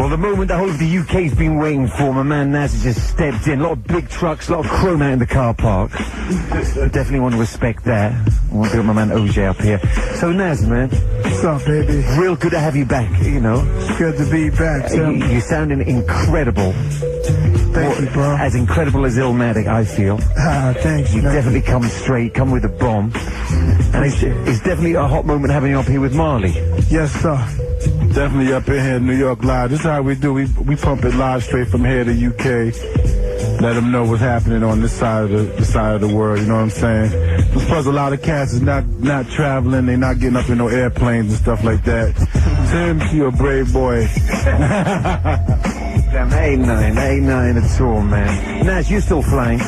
Well, the moment the whole of the UK's been waiting for, my man Naz has just stepped in. A lot of big trucks, a lot of chrome out in the car park. Definitely want to respect that. I want to get my man OJ up here. So Naz, man. What's up, baby? Real good to have you back, you know. It's good to be back, Tim. You're sounding incredible. Thank you, bro. As incredible as Stillmatic, I feel. Thanks, You man. definitely come straight, come with a bomb. And it's definitely a hot moment having you up here with Marley. Yes, sir. Definitely up in here in New York live. This is how we do. We pump it live straight from here to UK. Let them know what's happening on this side of the world. You know what I'm saying? Plus, a lot of cats is not traveling. They not getting up in no airplanes and stuff like that. Tim, you're a brave boy. Damn, ain't nothing at all, man. Naz, you still flying?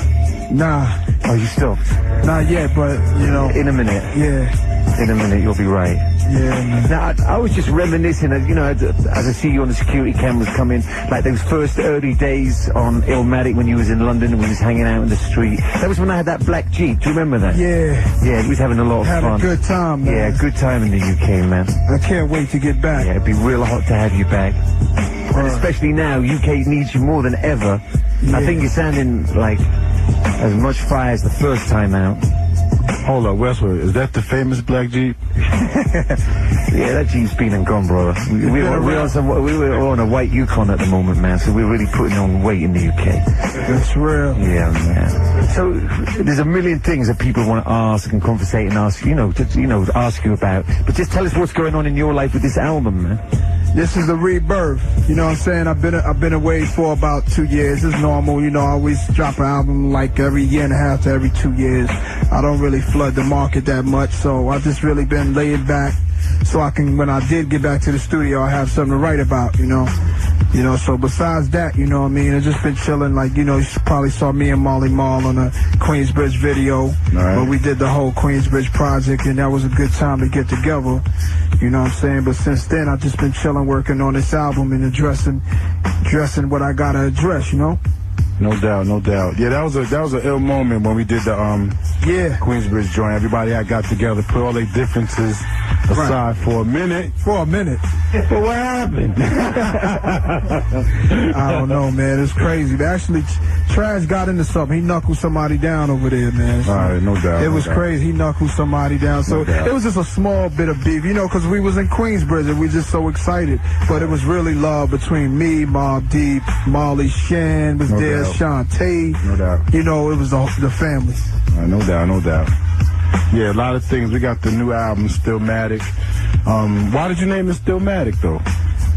Nah. Oh, you still? Not yet, but, you know. In a minute. Yeah. In a minute, you'll be right. Yeah, man. Now, I was just reminiscing, you know, as I see you on the security cameras coming, like those first early days on Stillmatic when you was in London and we was hanging out in the street. That was when I had that black Jeep. Do you remember that? Yeah. Yeah, we was having a lot of fun. Had a good time, man. Yeah, good time in the UK, man. I can't wait to get back. Yeah, it'd be real hot to have you back. And especially now, UK needs you more than ever. Yeah. I think you're sounding like as much fire as the first time out. Hold up, Westwood. Is that the famous black Jeep? Yeah, that Jeep's been and gone, brother. We were on a white Yukon at the moment, man, so we're really putting on weight in the UK. That's real. Yeah, man. So there's a million things that people want to ask and conversate and ask, ask you about. But just tell us what's going on in your life with this album, man. This is the rebirth. You know what I'm saying? I've been away for about 2 years. It's normal, you know. I always drop an album like every year and a half to every 2 years. I don't really flood the market that much, so I've just really been laid back so I can, when I did get back to the studio, I have something to write about, you know. So besides that, you know what I mean, I've just been chilling, like, you know, you probably saw me and Marley Marl on a Queensbridge video, where we did the whole Queensbridge project, and that was a good time to get together, you know what I'm saying? But since then, I've just been chilling, working on this album and addressing what I gotta address, you know? No doubt, no doubt. Yeah, that was an ill moment when we did the Queensbridge joint. Everybody had got together, put all their differences aside for a minute. For a minute. But what happened? I don't know, man. It's crazy. But actually, Trash got into something. He knuckled somebody down over there, man. So all right, no doubt. It was crazy. He knuckled somebody down. So it was just a small bit of beef, you know, because we was in Queensbridge and we just so excited. But it was really love between me, Mobb Deep, Marley Shan was there, Shantae. No doubt. You know, it was the family. No doubt, no doubt. Yeah, a lot of things. We got the new album, Stillmatic. Why did you name it Stillmatic, though?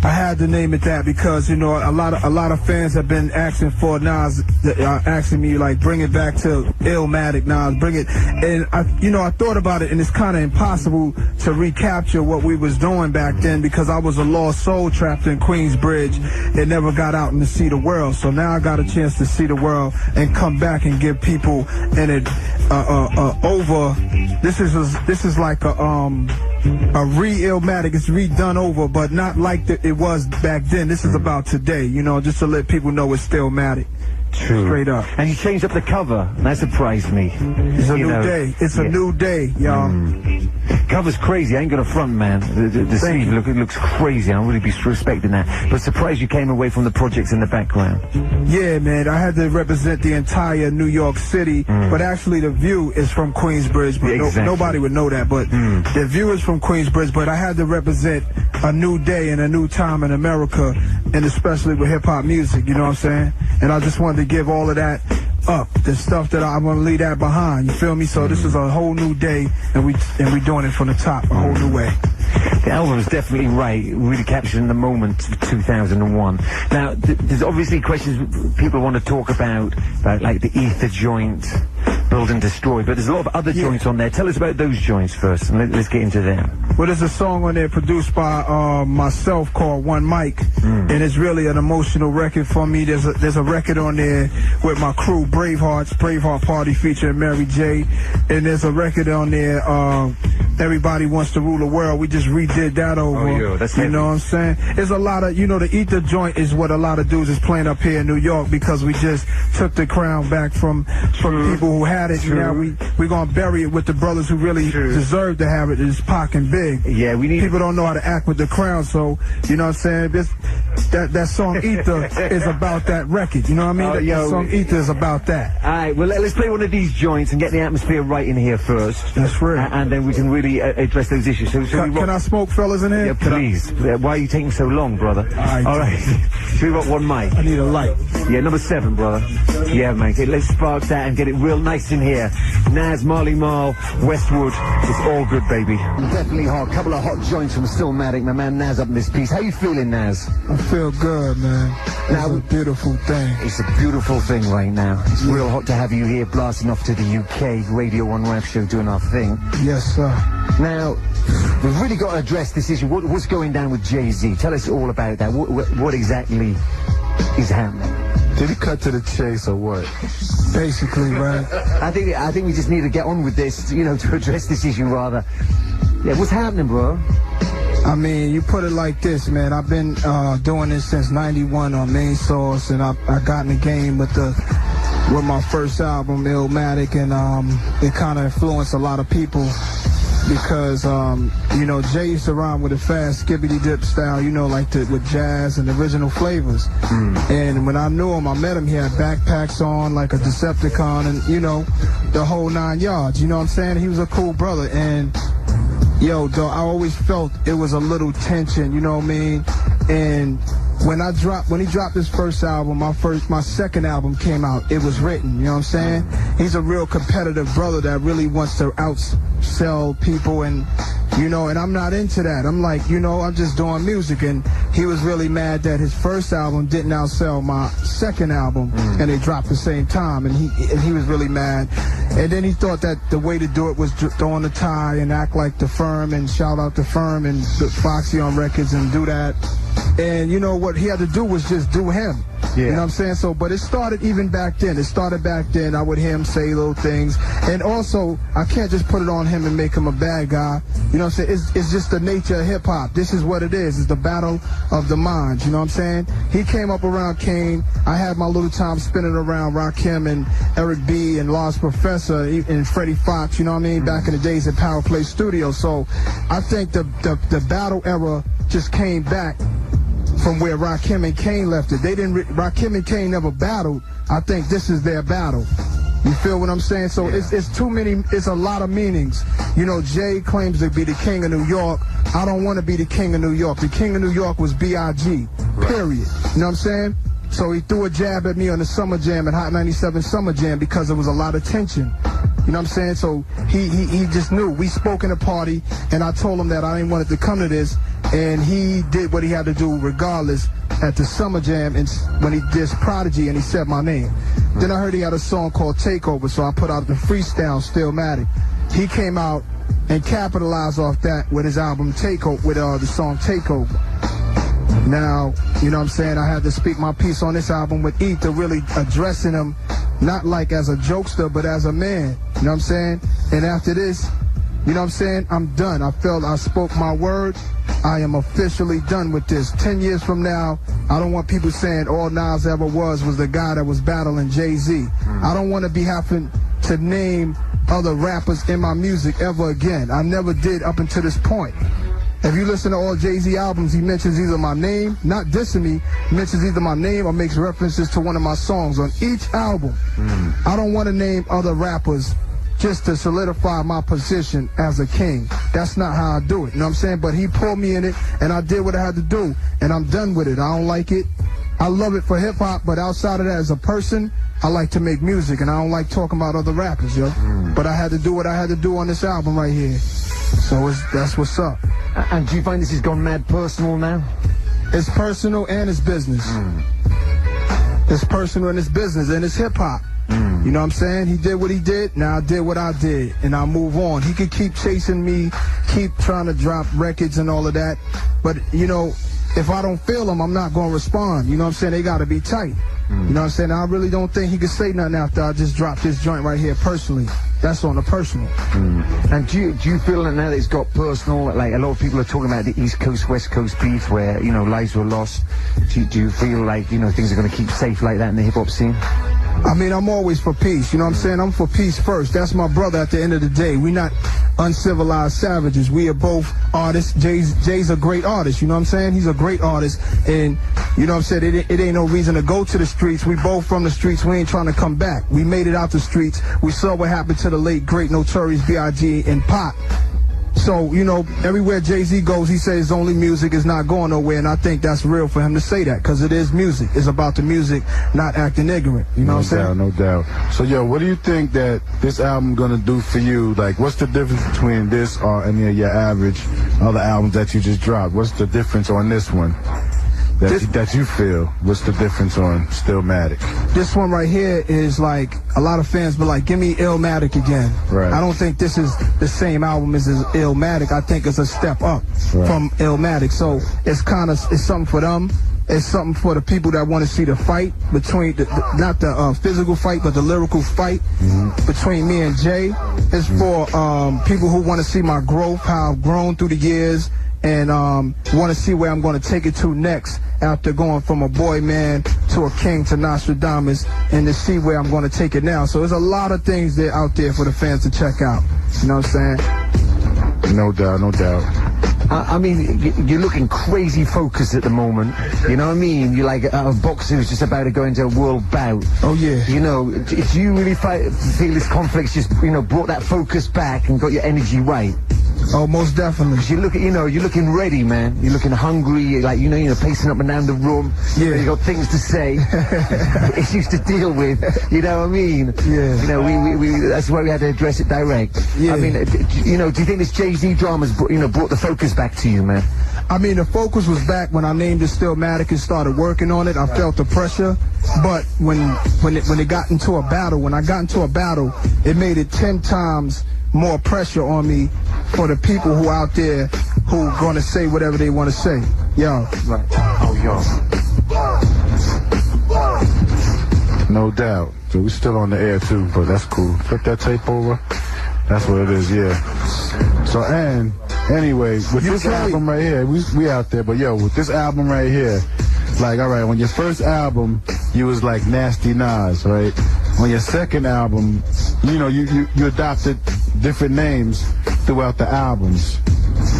I had to name it that because, you know, a lot of fans have been asking for Nas, asking me, like, bring it back to Stillmatic, Nas, bring it. And, I thought about it, and it's kind of impossible to recapture what we was doing back then because I was a lost soul trapped in Queensbridge and never got out and to see the world. So now I got a chance to see the world and come back and give people in it over. This is like a re-Stillmatic. It's redone over, but not like it was back then. This is about today, you know, just to let people know it's Stillmatic. True. Straight up. And you changed up the cover, and that surprised me. It's a new day. It's a new day, y'all. Cover's crazy. I ain't got a front, man. The sleeve looks crazy. I'm really respecting that. But surprised you came away from the projects in the background. Yeah, man. I had to represent the entire New York City, but actually the View is from Queensbridge. But nobody would know that. But the View is from Queensbridge. But I had to represent a new day and a new time in America, and especially with hip hop music. You know what I'm saying? And I just wanted to give all of that up, the stuff that I want to leave that behind. You feel me? So this is a whole new day, and we doing it from the top, a whole new way. The album is definitely right, really capturing the moment of 2001. Now, there's obviously questions people want to talk about like the Ether joint, Build and Destroy, but there's a lot of other joints on there. Tell us about those joints first, and let's get into them. Well, there's a song on there produced by myself called One Mic, and it's really an emotional record for me. There's a record on there with my crew, Braveheart Party featuring Mary J, and there's a record on there, Everybody Wants to Rule the World. We just redid that over. Oh, yeah, that's heavy. You know what I'm saying? There's a lot of, the Ether joint is what a lot of dudes is playing up here in New York because we just took the crown back from people who had it. Now we're gonna bury it with the brothers who really deserve to have it. It's Pac and Big. Yeah, we need. People don't know how to act with the crown, so you know what I'm saying. that song Ether is about that record. You know what I mean? That song Ether is about that. All right, well, let's play one of these joints and get the atmosphere right in here first. That's right. And then we can really address those issues. So can I smoke, fellas, in here? Yeah, please. Why are you taking so long, brother? All right. So we got one mic. I need a light. Yeah, number 7, brother. Yeah, man. Okay, let's spark that and get it real nice in here. Nas, Marley Marl, Westwood. It's all good, baby. Definitely hot. Couple of hot joints from Stillmatic. My man Nas up in this piece. How you feeling, Nas? I feel good, man. It's a beautiful thing. It's a beautiful thing right now. It's real hot to have you here blasting off to the UK Radio 1 Rap Show doing our thing. Yes, sir. Now, we've really got to address this issue. What's going down with Jay-Z? Tell us all about that. What exactly is happening? Did he cut to the chase or what? Basically, right. I think we just need to get on with this, you know, to address this issue rather. Yeah, what's happening, bro? I mean, you put it like this, man. I've been doing this since '91 on Main Source, and I got in the game with my first album, Stillmatic, and it kind of influenced a lot of people because, you know, Jay used to rhyme with a fast skibbity-dip style, you know, like with jazz and original flavors. And when I knew him, I met him, he had backpacks on like a Decepticon and, you know, the whole 9 yards, you know what I'm saying? He was a cool brother, and yo, though, I always felt it was a little tension, you know what I mean? And when he dropped his first album, my second album came out, it was written, you know what I'm saying? He's a real competitive brother that really wants to outsell people, and, you know, and I'm not into that. I'm like, you know, I'm just doing music, and he was really mad that his first album didn't outsell my second album, and they dropped the same time, and he was really mad. And then he thought that the way to do it was throw on the tie and act like The Firm and shout out The Firm and Foxy on records and do that. And you know what he had to do was just do him. Yeah. You know what I'm saying? So, but it started even back then. It started back then. I would hear him say little things. And also, I can't just put it on him and make him a bad guy. You know what I'm saying? It's just the nature of hip-hop. This is what it is. It's the battle of the minds. You know what I'm saying? He came up around Kane. I had my little time spinning around Rakim and Eric B. and Lost Professor and Freddie Fox, you know what I mean? Back in the days at Power Play Studio. So I think the battle era just came back from where Rakim and Kane left it. Rakim and Kane never battled. I think this is their battle. You feel what I'm saying? So yeah. It's a lot of meanings. You know, Jay claims to be the king of New York. I don't want to be the king of New York. The king of New York was B.I.G., period. You know what I'm saying? So he threw a jab at me on the Summer Jam, at Hot 97 Summer Jam, because there was a lot of tension. You know what I'm saying? So he just knew. We spoke in a party, and I told him that I didn't want it to come to this, and he did what he had to do regardless at the Summer Jam, and when he did Prodigy, and he said my name. Then I heard he had a song called Takeover, so I put out the freestyle Stillmatic. He came out and capitalized off that with his album Takeover, with the song Takeover. Now, you know what I'm saying, I had to speak my piece on this album with Ether, really addressing him, not like as a jokester, but as a man, you know what I'm saying? And after this, you know what I'm saying, I'm done. I felt I spoke my word. I am officially done with this. 10 years from now, I don't want people saying all Nas ever was the guy that was battling Jay-Z. I don't want to be having to name other rappers in my music ever again. I never did up until this point. If you listen to all Jay-Z albums, he mentions either my name, not dissing me, he mentions either my name or makes references to one of my songs on each album. I don't want to name other rappers just to solidify my position as a king. That's not how I do it, you know what I'm saying? But he pulled me in it, and I did what I had to do, and I'm done with it. I don't like it. I love it for hip-hop, but outside of that, as a person, I like to make music, and I don't like talking about other rappers, yo. But I had to do what I had to do on this album right here. So that's what's up. And do you find this has gone mad personal now? It's personal and it's business. It's personal and it's business, and it's hip-hop. You know what I'm saying? He did what he did, now I did what I did, and I move on. He could keep chasing me, keep trying to drop records and all of that, but, you know, if I don't feel him, I'm not going to respond. You know what I'm saying? They got to be tight. You know what I'm saying? I really don't think he could say nothing after I just dropped this joint right here personally. That's on the personal. And do you feel that now that it's got personal, like a lot of people are talking about the East Coast, West Coast beef where, you know, lives were lost. Do you feel like, you know, things are going to keep safe like that in the hip-hop scene? I mean, I'm always for peace, you know what I'm saying? I'm for peace first. That's my brother at the end of the day. We're not uncivilized savages. We are both artists. Jay's a great artist, you know what I'm saying? He's a great artist, and you know what I'm saying? It ain't no reason to go to the streets. We both from the streets. We ain't trying to come back. We made it out the streets. We saw what happened to the late, great Notorious B.I.G. and Pop. So, you know, everywhere Jay-Z goes, he says only music is not going nowhere, and I think that's real for him to say that, because it is music. It's about the music, not acting ignorant. You know what I'm saying? No doubt. So, yo, what do you think that this album gonna do for you? Like, what's the difference between this or any of your average other albums that you just dropped? What's the difference on this one? That you feel, what's the difference on Stillmatic? This one right here is like, a lot of fans be like, give me Illmatic again. Right. I don't think this is the same album as Illmatic. I think it's a step up from Illmatic. So it's something for them. It's something for the people that want to see the fight between, not the physical fight, but the lyrical fight between me and Jay. It's for people who want to see my growth, how I've grown through the years, and want to see where I'm going to take it to next after going from a boy man to a king to Nostradamus, and to see where I'm going to take it now. So there's a lot of things that out there for the fans to check out. You know what I'm saying? No doubt, no doubt. I mean, you're looking crazy focused at the moment. You know what I mean? You're like a boxer who's just about to go into a world bout. Oh, yeah. You know, do you really feel this conflict's just, you know, brought that focus back and got your energy right? Oh, most definitely. You look, you know, you're looking ready, man. You're looking hungry, like, you know, pacing up and down the room. Yeah. You got things to say, issues to deal with. You know what I mean? Yeah. You know, we that's why we had to address it direct. Yeah. I mean, you know, do you think this Jay-Z drama's, brought the focus back to you, man? I mean, the focus was back when I named it Stillmatic and started working on it. I felt the pressure, but when it got into a battle, when I got into a battle, it made it 10 times more pressure on me for the people who out there who gonna say whatever they want to say. Yo. Right. Oh, yo. No doubt. So we're still on the air too, but that's cool. Flip that tape over. That's what it is, yeah. So, and anyway, with this album right here, we out there, but yo, with this album right here, like, all right, on your first album, you was like Nasty Nas, right? On your second album, you know, you adopted different names throughout the albums.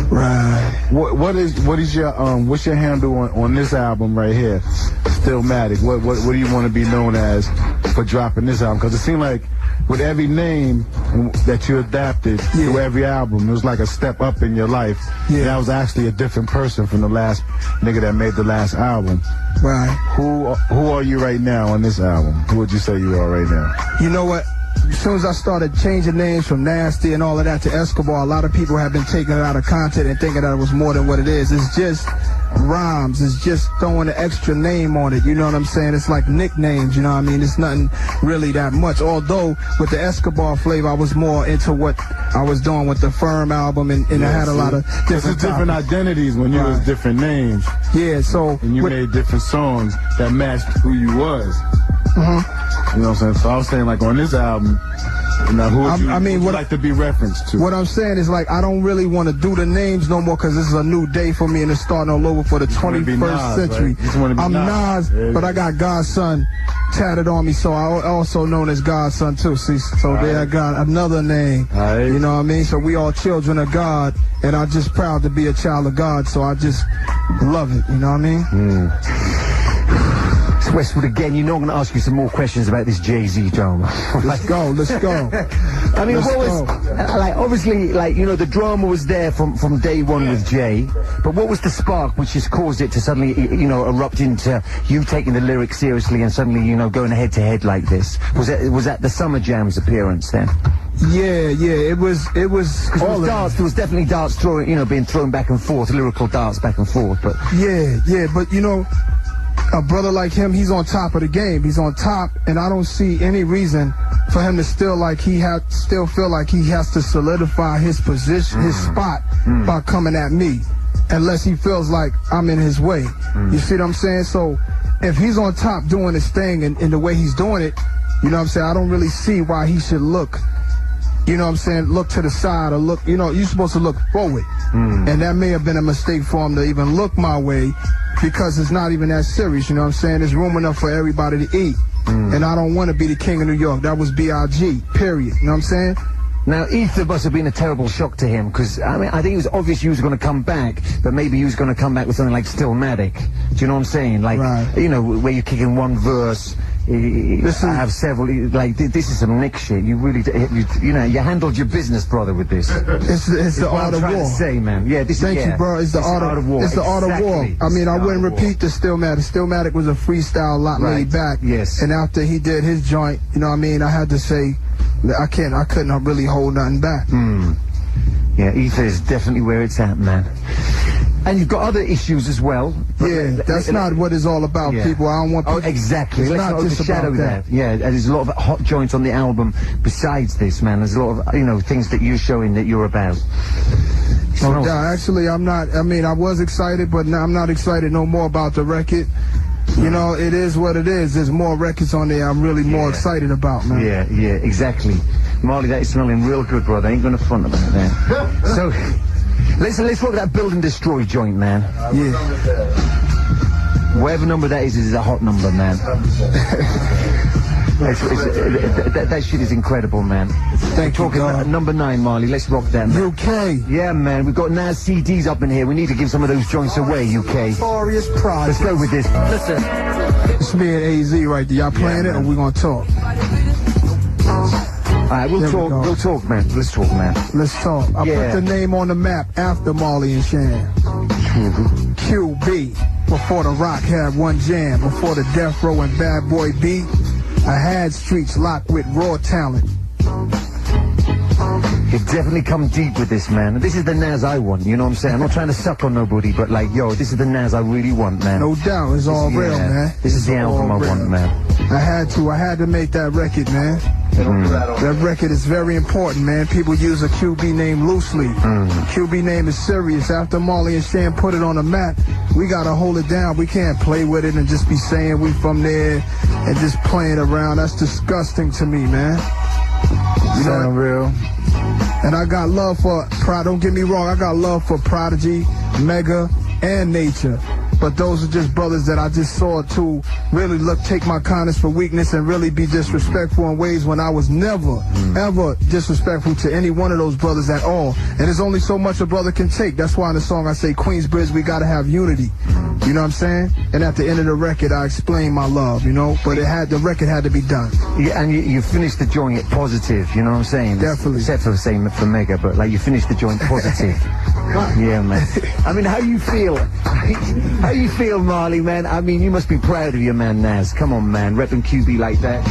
Right. What's your handle on this album right here, Stillmatic? What do you want to be known as for dropping this album? Because it seemed like with every name that you adapted to every album, it was like a step up in your life. Yeah. That was actually a different person from the last nigga that made the last album. Right. Who are you right now on this album? Who would you say you are right now? You know what? As soon as I started changing names from Nasty and all of that to Escobar, a lot of people have been taking it out of content and thinking that it was more than what it is. It's just rhymes. It's just throwing an extra name on it. You know what I'm saying? It's like nicknames, you know what I mean? It's nothing really that much. Although, with the Escobar flavor, I was more into what I was doing with the Firm album, and I had a lot of different identities when you was different names. Yeah, so... And you made different songs that matched who you was. You know what I'm saying? So I was saying, like, on this album, you know, who would you like to be referenced to? What I'm saying is, like, I don't really want to do the names no more, because this is a new day for me and it's starting all over for the 21st century. Right? I'm Nas, but I got Godson tatted on me, so I also known as Godson too. See, so there I got another name. You know what I mean? So we all children of God, and I'm just proud to be a child of God, so I just love it, you know what I mean? It's Westwood again. You know I'm going to ask you some more questions about this Jay-Z drama. Let's go. I mean, like, obviously, like, you know, the drama was there from day one with Jay, but what was the spark which has caused it to suddenly, you know, erupt into you taking the lyrics seriously and suddenly, you know, going head to head like this? Was that the Summer Jam's appearance then? Yeah, it was all darts. There was definitely darts being thrown back and forth, lyrical darts back and forth, but yeah, but you know, a brother like him, he's on top of the game. He's on top, and I don't see any reason for him to still feel like he has to solidify his position, his spot, by coming at me, unless he feels like I'm in his way. You see what I'm saying? So if he's on top doing his thing and the way he's doing it, you know what I'm saying, I don't really see why he should look, you know what I'm saying, look to the side or look, you know, you're supposed to look forward. And that may have been a mistake for him to even look my way, because it's not even that serious, you know what I'm saying? There's room enough for everybody to eat. And I don't want to be the king of New York. That was B.I.G., period. You know what I'm saying? Now, Ether must have been a terrible shock to him, because, I mean, I think it was obvious you was going to come back, but maybe you was going to come back with something like Stillmatic. Do you know what I'm saying? Like, you know, where you're kicking one verse, I have several, like, this is some Nick shit. You really, you know, you handled your business, brother, with this. It's the art of war. To say, man. Yeah, this Thank is, you, bro. It's the art of war. It's the art of war. I mean, I wouldn't repeat the Stillmatic. Stillmatic was a freestyle, lot laid back. Yes. And after he did his joint, you know what I mean, I had to say, I couldn't really hold nothing back. Yeah, Ether is definitely where it's at, man. And you've got other issues as well. Yeah, that's not what it's all about, people. I don't want people... Oh, exactly. It's Let's not not just overshadow about that. Yeah, there's a lot of hot joints on the album besides this, man. There's a lot of, you know, things that you're showing that you're about. So, actually, I'm not... I mean, I was excited, but now I'm not excited no more about the record. You know, it is what it is. There's more records on there I'm really more excited about, man. Yeah, exactly. Marley, that is smelling real good, brother. I ain't gonna front about that. So, let's look at that Build and Destroy joint, man. Yeah. Whatever number that is a hot number, man. That shit is incredible, man. Thank you, God. Number 9, Marley. Let's rock that, man. UK. Yeah, man. We've got Nas CDs up in here. We need to give some of those joints away, UK. Glorious Project. Let's go with this. Listen. It's me and AZ right there. Y'all playing it, or we gonna talk? Alright, we'll talk. We'll talk, man. Let's talk, man. Let's talk. I put the name on the map after Marley and Shan. QB. Before the Rock had one jam. Before the Death Row and Bad Boy beat. I had streets locked with raw talent. You definitely come deep with this, man. This is the Nas I want, you know what I'm saying? I'm not trying to suck on nobody, but like, yo, this is the Nas I really want, man. No doubt, it's all real, man. This is the album I want, man. I had to make that record, man. That record is very important, man. People use a QB name loosely. QB name is serious. After Marley and Shan put it on the map, we gotta hold it down. We can't play with it and just be saying we from there and just playing around. That's disgusting to me, man. You know, real. And I got love for don't get me wrong, I got love for Prodigy, Mega, and Nature. But those are just brothers that I just saw to really take my kindness for weakness and really be disrespectful in ways when I was never, ever disrespectful to any one of those brothers at all. And there's only so much a brother can take. That's why in the song I say, Queensbridge, we gotta have unity. You know what I'm saying? And at the end of the record, I explain my love, you know? But the record had to be done. Yeah, and you finished the joint positive, you know what I'm saying? Definitely. Except for saying for Mega, but like you finished the joint positive. Yeah, man. I mean, how you feel? How you feel, Marley, man? I mean, you must be proud of your man, Nas. Come on, man. Repping QB like that.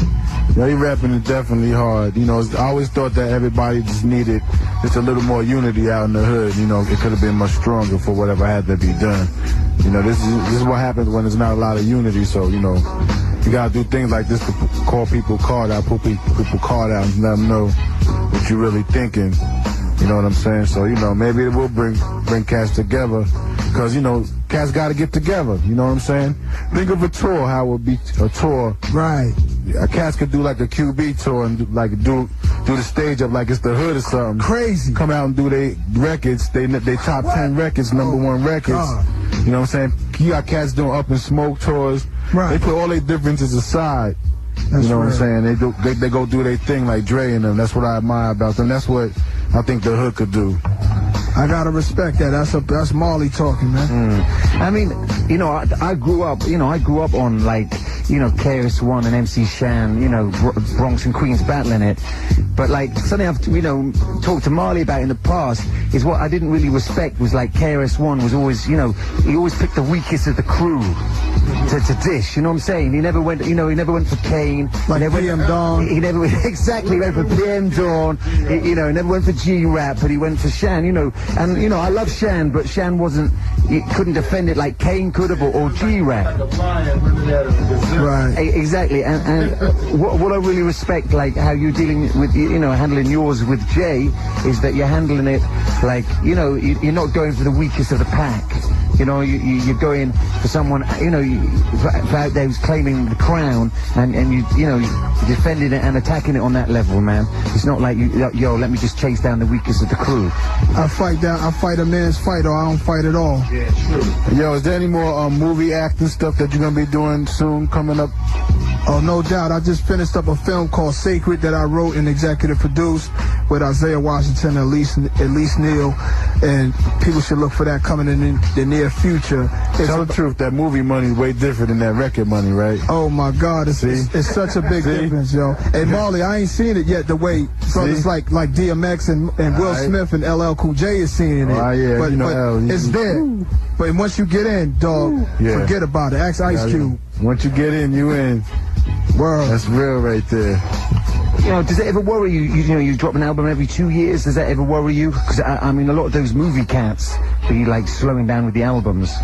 Yeah, he rapping is definitely hard. You know, I always thought that everybody just needed just a little more unity out in the hood. You know, it could have been much stronger for whatever had to be done. You know, this is what happens when there's not a lot of unity. So, you know, you gotta do things like this to call people card out, put people card out and let them know what you're really thinking. You know what I'm saying? So, you know, maybe it will bring cats together. Because, you know, cats got to get together. You know what I'm saying? Think of a tour, how it would be a tour. Right. Cats could do like a QB tour and do the stage up like it's the hood or something. Crazy. Come out and do their records, they top 10 records, number one records. God. You know what I'm saying? You got cats doing Up in Smoke tours. Right. They put all their differences aside. That's you know what I'm real. saying? They go do their thing like Dre and them. That's what I admire about them. That's what I think the hood could do. I gotta respect that. That's Marley talking, man. I mean, you know, I grew up on like, you know, KRS-One and MC Shan, you know, Bronx and Queens battling it. But like something I've, you know, talked to Marley about in the past is what I didn't really respect was like KRS-One was always, you know, he always picked the weakest of the crew to dish. You know what I'm saying? He never went, you know, he never went for Kane. Like PM Dawn. He never exactly went for PM Dawn. You know, never went for G-Rap, but he went for Shan. You know, and you know, I love Shan, but Shan he couldn't defend it like Kane could have or G-Rap. Right. Exactly. And what I really respect, like how you're dealing with, you know, handling yours with Jay, is that you're handling it like, you know, you're not going for the weakest of the pack. You know, you're going for someone, you know, for out there who's claiming the crown, and you know, you're defending it and attacking it on that level, man. It's not like yo, let me just chase down the weakest of the crew. I fight a man's fight, or I don't fight at all. Yeah, true. Yo, is there any more movie acting stuff that you're gonna be doing soon coming up? Oh, no doubt. I just finished up a film called Sacred that I wrote and executive produced with Isaiah Washington and Elise Neal, and people should look for that coming in the near future. Tell the truth, that movie money is way different than that record money, right? Oh my God, it's such a big difference, yo. Hey Marley, I ain't seen it yet the way brothers like DMX and Will Smith and LL Cool J is seeing it. Yeah, but, you know, but it's there. But once you get in, dog, forget about it. Ask Ice Cube. Once you get in, you in. World. That's real right there. You know, does it ever worry you? You know, you drop an album every 2 years. Does that ever worry you? Because I mean, a lot of those movie cats be like slowing down with the albums.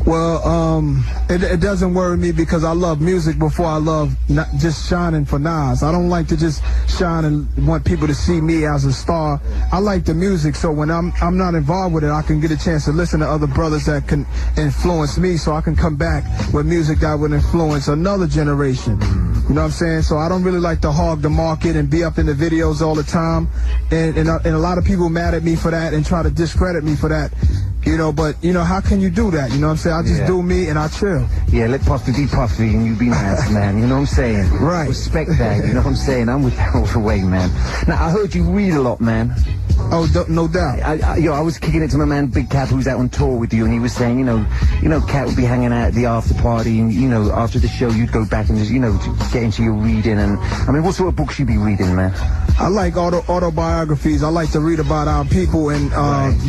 Well, it doesn't worry me because I love music before I love not just shining for Nas. I don't like to just shine and want people to see me as a star. I like the music, so when I'm not involved with it, I can get a chance to listen to other brothers that can influence me, so I can come back with music that would influence another generation. You know what I'm saying? So I don't really like to hog the market and be up in the videos all the time. And a lot of people mad at me for that and try to discredit me for that. You know, but, you know, how can you do that? You know what I'm saying? I just do me and I chill. Yeah, let Puffy be Puffy and you be nice, man. You know what I'm saying? Right. Respect that, you know what I'm saying? I'm with that all the way, man. Now, I heard you read a lot, man. Oh, no doubt. I was kicking it to my man Big Cap, who's out on tour with you, and he was saying, you know, Cat would be hanging out at the after party, and, you know, after the show, you'd go back and just, you know, to get into your reading. And, I mean, what sort of books you be reading, man? I like autobiographies. I like to read about our people, and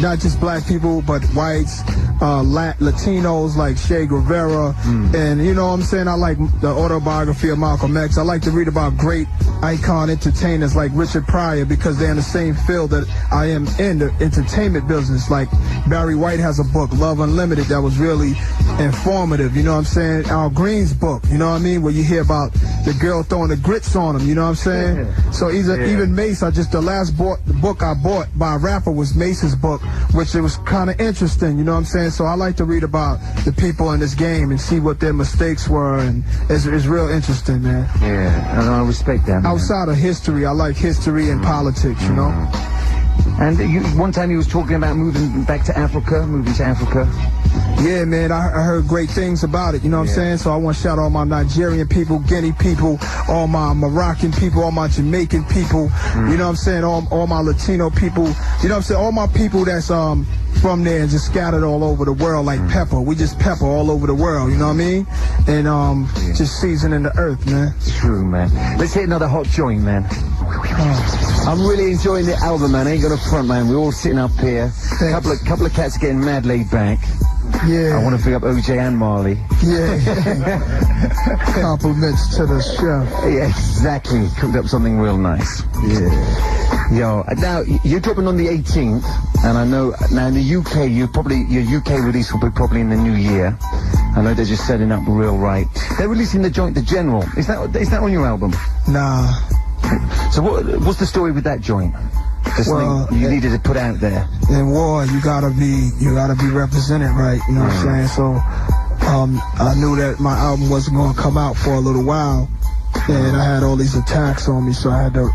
not just black people, but whites, Latinos like Che Guevara, and you know what I'm saying? I like the autobiography of Malcolm X. I like to read about great icon entertainers like Richard Pryor because they're in the same field that I am in, the entertainment business. Like Barry White has a book, Love Unlimited, that was really informative, you know what I'm saying? Al Green's book, you know what I mean? Where you hear about the girl throwing the grits on him, you know what I'm saying? Yeah. So even Mace, the last book I bought by a rapper was Mace's book, which it was kind of interesting, you know what I'm saying? So I like to read about the people in this game and see what their mistakes were, and it's real interesting, man. Yeah, and I respect that, man. Outside of history, I like history and politics, you know? And one time you was talking about moving to Africa. Yeah, man, I heard great things about it, you know what I'm saying? So I want to shout out all my Nigerian people, Guinea people, all my Moroccan people, all my Jamaican people, you know what I'm saying? All my Latino people, you know what I'm saying? All my people that's from there and just scattered all over the world like pepper. We just pepper all over the world, you know what I mean? And just seasoning the earth, man. True, man. Let's hit another hot joint, man. I'm really enjoying the album, man. I ain't got a front, man. We're all sitting up here. Couple of cats getting mad laid back. Yeah. I want to bring up OJ and Marley. Yeah. Compliments to the chef. Yeah, exactly. Cooked up something real nice. Yeah. Yo, now you're dropping on the 18th, and I know now in the UK, your UK release will be probably in the new year. I know they're just setting up real right. They're releasing the joint, The General. Is that on your album? Nah. So what's the story with that joint? Something you needed to put out there. In war, you gotta be represented right. You know what I'm saying? So, I knew that my album wasn't gonna come out for a little while, and I had all these attacks on me, so I had to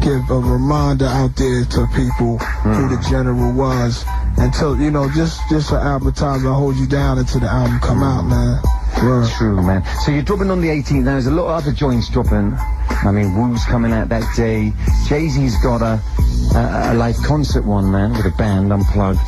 give a reminder out there to people who the General was, until you know, just an advertiser hold you down until the album come out, man. Yeah. True, man. So you're dropping on the 18th. Now, there's a lot of other joints dropping. I mean, Wu's coming out that day. Jay-Z's got a live concert one, man, with a band, unplugged.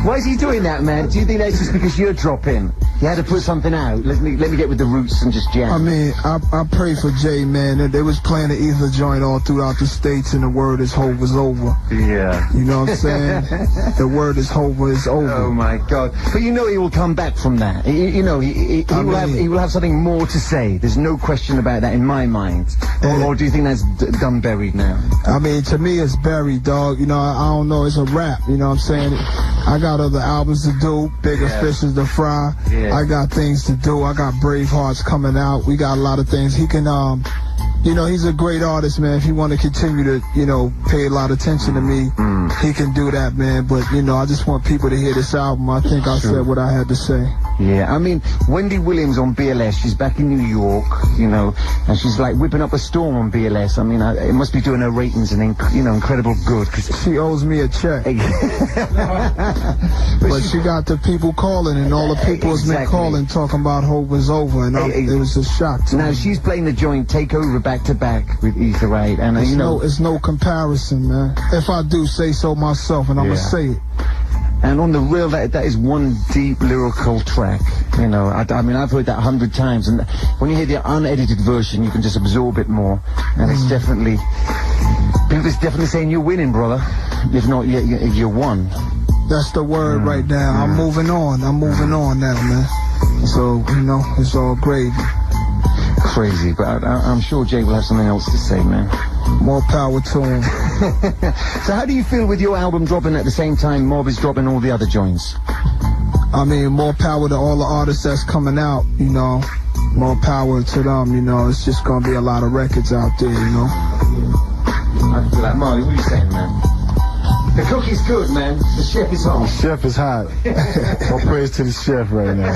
Why is he doing that, man? Do you think that's just because you're dropping? You had to put something out. Let me get with the roots and just jam. I mean, I pray for Jay, man. They was playing the Ether joint all throughout the States, and the word is Hov is over. Yeah. You know what I'm saying? The word is Hov is over. Oh my God! But you know he will come back from that. He will have something more to say. There's no question about that in my mind. Or do you think that's done buried now? I mean, to me, it's buried, dog. You know, I don't know. It's a rap. You know what I'm saying? I got other albums to do, bigger fishes to fry. Yeah. I got things to do. I got Brave Hearts coming out. We got a lot of things. He can you know, he's a great artist, man. If he want to continue to, you know, pay a lot of attention to me, he can do that, man. But, you know, I just want people to hear this album. I think I said what I had to say. Yeah, I mean, Wendy Williams on BLS, she's back in New York, you know, and she's like whipping up a storm on BLS. I mean, it must be doing her ratings an incredible good. Cause she owes me a check. But she got the people calling, and all the people has been calling talking about Hope is over, and it was a shock to me. Now, she's playing the joint Take Over back to back with Ether Wright, and you know, it's no comparison, man. If I do say so myself, and I'm gonna say it. And on the real, that is one deep lyrical track. You know, I mean, I've heard that 100 times, and when you hear the unedited version, you can just absorb it more. And it's definitely, people definitely saying you're winning, brother. If not, you're won. That's the word right now. I'm moving on. I'm moving on now, man. So, you know, it's all great. Crazy, but I'm sure Jay will have something else to say, man. More power to him. So how do you feel with your album dropping at the same time Mob is dropping all the other joints? I mean, more power to all the artists that's coming out, you know. More power to them, you know. It's just gonna be a lot of records out there, you know. I feel like, Marley, what are you saying, man? The cookie's good, man. The chef is hot. The chef is hot. All praise to the chef right now.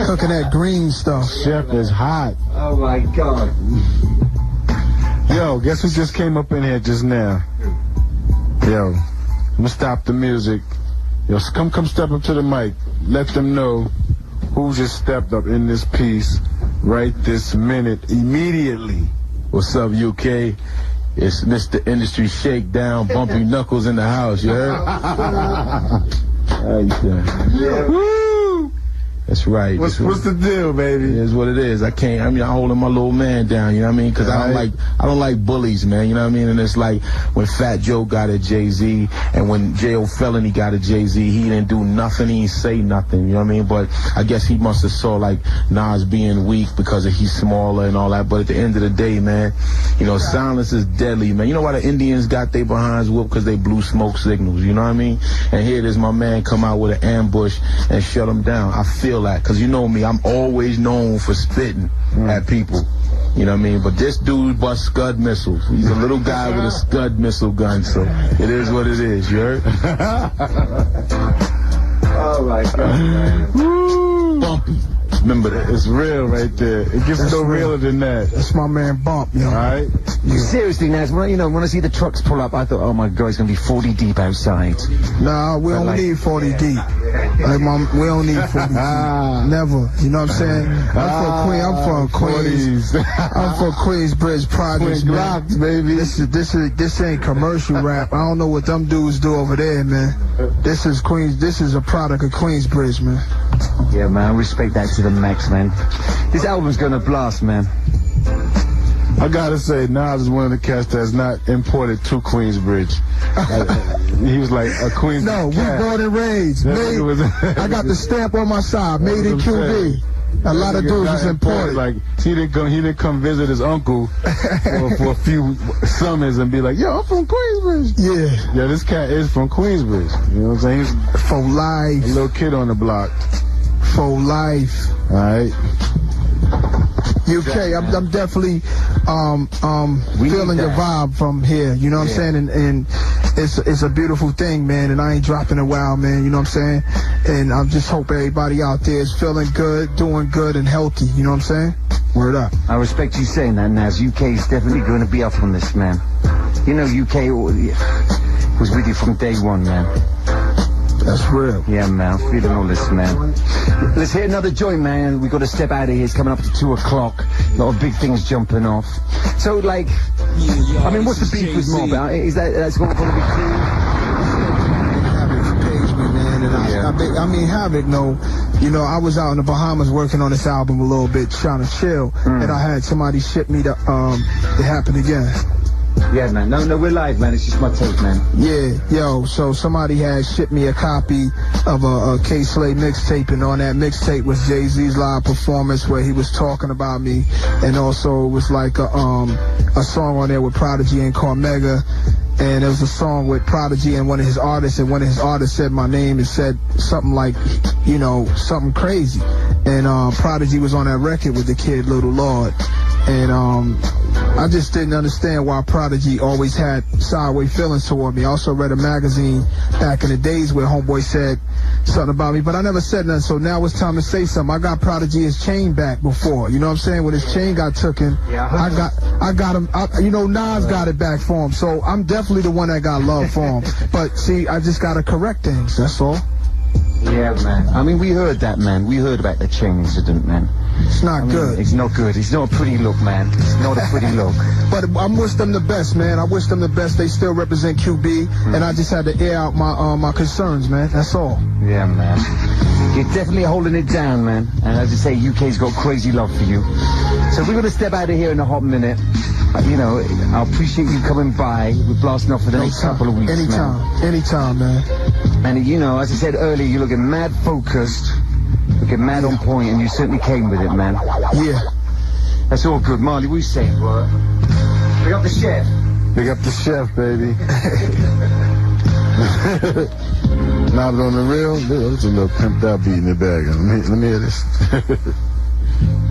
Cooking that green stuff. Chef is hot. Oh my God. Yo, guess who just came up in here just now? Yo, I'm gonna stop the music. Yo, come step up to the mic. Let them know who just stepped up in this piece right this minute, immediately. What's up, UK? It's Mr. Industry Shakedown, Bumpy Knuckles in the house, you heard? How you doing? Yeah. Woo! That's right. What's the deal, baby? It is what it is. I'm holding my little man down, you know what I mean? Because I don't like bullies, man, you know what I mean? And it's like when Fat Joe got at Jay-Z and when J.O. Felony got at Jay-Z, he didn't do nothing, he didn't say nothing, you know what I mean? But I guess he must have saw like Nas being weak because he's smaller and all that. But at the end of the day, man, you know, silence is deadly, man. You know why the Indians got their behinds whooped? Because they blew smoke signals, you know what I mean? And here it is, my man come out with an ambush and shut him down. I feel that, because you know me, I'm always known for spitting at people. You know what I mean? But this dude busts Scud missiles. He's a little guy with a Scud missile gun, so it is what it is, you heard? Oh my God, man. Bumpy. Remember that. It's real right there. It gets no realer than that. That's my man Bump, you know. All right? Yeah. Seriously, Naz, when I see the trucks pull up, I thought, oh my God, it's going to be 40 deep outside. Nah, we don't need 40 deep. Like, we don't need 40 deep. Never. You know what I'm saying? I'm from Queens. I'm from Queensbridge Projects, man. Glocks, baby. This ain't commercial rap. I don't know what them dudes do over there, man. This is Queens. This is a product of Queensbridge, man. Yeah, man, I respect that to the max, man. This album's gonna blast, man. I gotta say, Nas is one of the cats that's not imported to Queensbridge. He was like a Queens. No, we born and raised. I got the stamp on my side, made in QB. A lot of dudes is imported. Like he didn't come visit his uncle for a few summers and be like, yo, I'm from Queensbridge. Yeah, this cat is from Queensbridge. You know what I'm saying? He's for life. A little kid on the block. For life. All right. UK, I'm definitely feeling your vibe from here, you know what I'm saying? And it's a beautiful thing, man, and I ain't dropping a wow, man, you know what I'm saying? And I just hope everybody out there is feeling good, doing good, and healthy, you know what I'm saying? Word up. I respect you saying that, Naz. UK is definitely going to be up on this, man. You know, UK was with you from day one, man. That's real. Yeah, man. I'm feeling all this, man. Let's hit another joint, man. We got to step out of here. It's coming up to 2 o'clock. A lot of big things jumping off. So, like, I mean, what's the beef with Mob? Is that's going to be cool? Havoc paged me, man, and I mean, Havoc, you know, I was out in the Bahamas working on this album a little bit, trying to chill, and I had somebody ship me the, It Happened Again. Yeah, man. No, we're live, man. It's just my take, man. Yeah, yo, so somebody had shipped me a copy of a K-Slay mixtape, and on that mixtape was Jay-Z's live performance where he was talking about me, and also it was like a song on there with Prodigy and Cormega, and there was a song with Prodigy and one of his artists, and one of his artists said my name and said something like, you know, something crazy. And Prodigy was on that record with the kid Little Lord. And I just didn't understand why Prodigy always had sideways feelings toward me. I also read a magazine back in the days where Homeboy said something about me, but I never said nothing, so now it's time to say something. I got Prodigy his chain back before, you know what I'm saying? When his chain got taken, I got him, you know, Nas got it back for him, so I'm definitely the one that got love for him. But see, I just gotta correct things, that's all. Yeah, man. I mean, we heard that, man. We heard about the chain incident, man. It's not good. It's not good. It's not a pretty look, man. It's not a pretty look. But I wish them the best, man. I wish them the best. They still represent QB, and I just had to air out my my concerns, man. That's all. Yeah, man. You're definitely holding it down, man. And as I say, UK's got crazy love for you. So we're going to step out of here in a hot minute. You know, I appreciate you coming by. We're blasting off for the next couple of weeks, man. Anytime, man. And, you know, as I said earlier, you're looking mad focused, looking mad on point, and you certainly came with it, man. Yeah. That's all good. Marley, what are you saying, bro? Big up the chef. Big up the chef, baby. Nah, but on the real, there's a little pimped out beat in the bag. Let me hear this.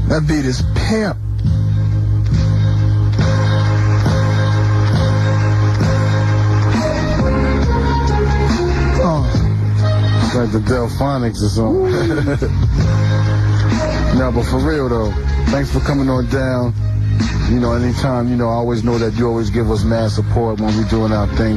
That beat is pimp. It's like the Delphonics or something. No, but for real though, thanks for coming on down. You know, anytime, you know, I always know that you always give us mad support when we're doing our thing.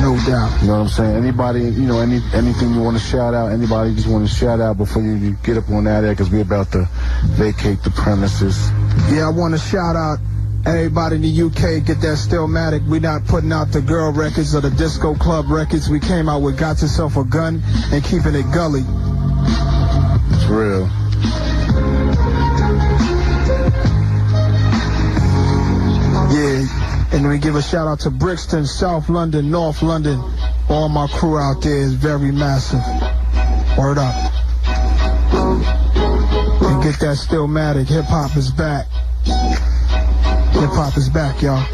No doubt. You know what I'm saying? Anybody, you know, anything you want to shout out, anybody just want to shout out before you get up on that air, because we're about to vacate the premises. Yeah, I want to shout out everybody in the UK, get that Stillmatic. We're not putting out the girl records or the disco club records. We came out with Got Yourself a Gun and Keeping It Gully. It's real. Yeah, and we give a shout out to Brixton, South London, North London. All my crew out there is very massive. Word up. And get that Stillmatic. Hip hop is back. Hip hop is back, y'all.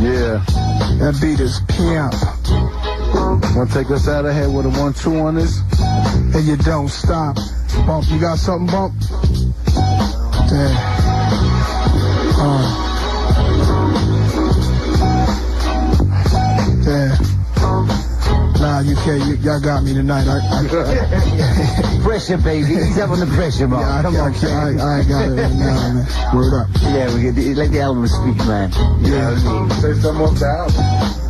Yeah. That beat is pimp. Want to take us out of here with a 1-2 on this? And you don't stop. Bump, you got something, Bump? Damn. Damn. Nah, you can't. Y'all got me tonight. Pressure, baby. He's up on the pressure, man. Yeah, Come on, I ain't got it right now, man. Word up. Yeah, let the album speak, man. Yeah. Say something off the album.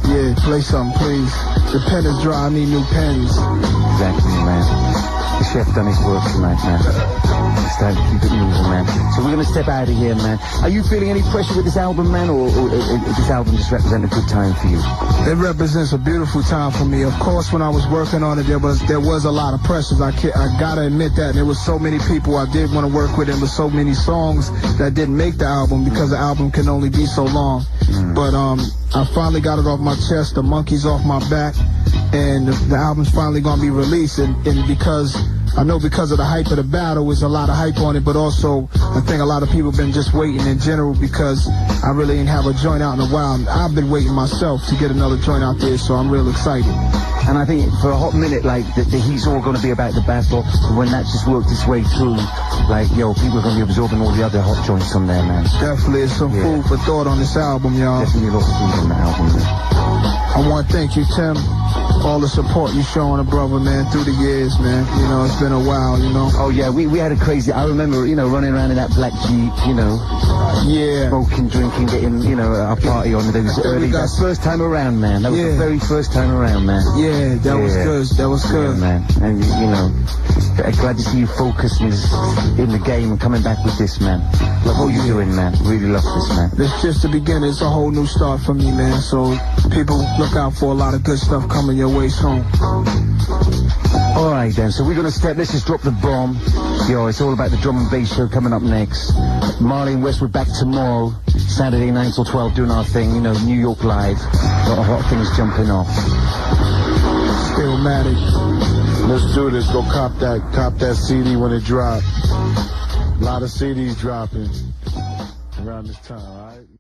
Yeah, play something, please. The pen is dry. I need new pens. Exactly, man. The chef done his work tonight, man. It's time to keep it moving, man. So we're going to step out of here, man. Are you feeling any pressure with this album, man, or this album just represent a good time for you? It represents a beautiful time for me. Of course, when I was working on it, there was a lot of pressures. I gotta admit that. And there was so many people I did want to work with, and with so many songs that didn't make the album because the album can only be so long. But I finally got it off my chest, the monkey's off my back, and the album's finally gonna be released. And because I know because of the hype of the battle, there's a lot of hype on it, but also I think a lot of people have been just waiting in general because I really ain't have a joint out in a while. I've been waiting myself to get another joint out there, so I'm real excited. And I think for a hot minute, like, the heat's all going to be about the battle. When that just worked its way through, like, yo, people are going to be absorbing all the other hot joints on there, man. Definitely some food for thought on this album, y'all. Definitely a lot of food on the album, man. I want to thank you, Tim. All the support you showing a brother, man, through the years, man. You know, it's been a while, you know. Oh, yeah, we had a crazy... I remember, you know, running around in that black Jeep, you know. Yeah. Smoking, drinking, getting, you know, a party on those early... That first time around, man. That was the very first time around, man. Yeah, that was good. That was good. Yeah, man. And, you know, glad to see you focused in the game and coming back with this, man. Love what you're doing, man. Really love this, man. It's just the beginning. It's a whole new start for me, man. So people look out for a lot of good stuff coming your way soon. All right, then. So we're going to let's just drop the bomb. Yo, it's all about the drum and bass show coming up next. Marley and Westwood back tomorrow, Saturday 9 till 12, doing our thing, you know, New York live. A lot of hot things jumping off. Still Stillmatic. Let's do this. Go cop that CD when it drops. A lot of CDs dropping around this time, all right?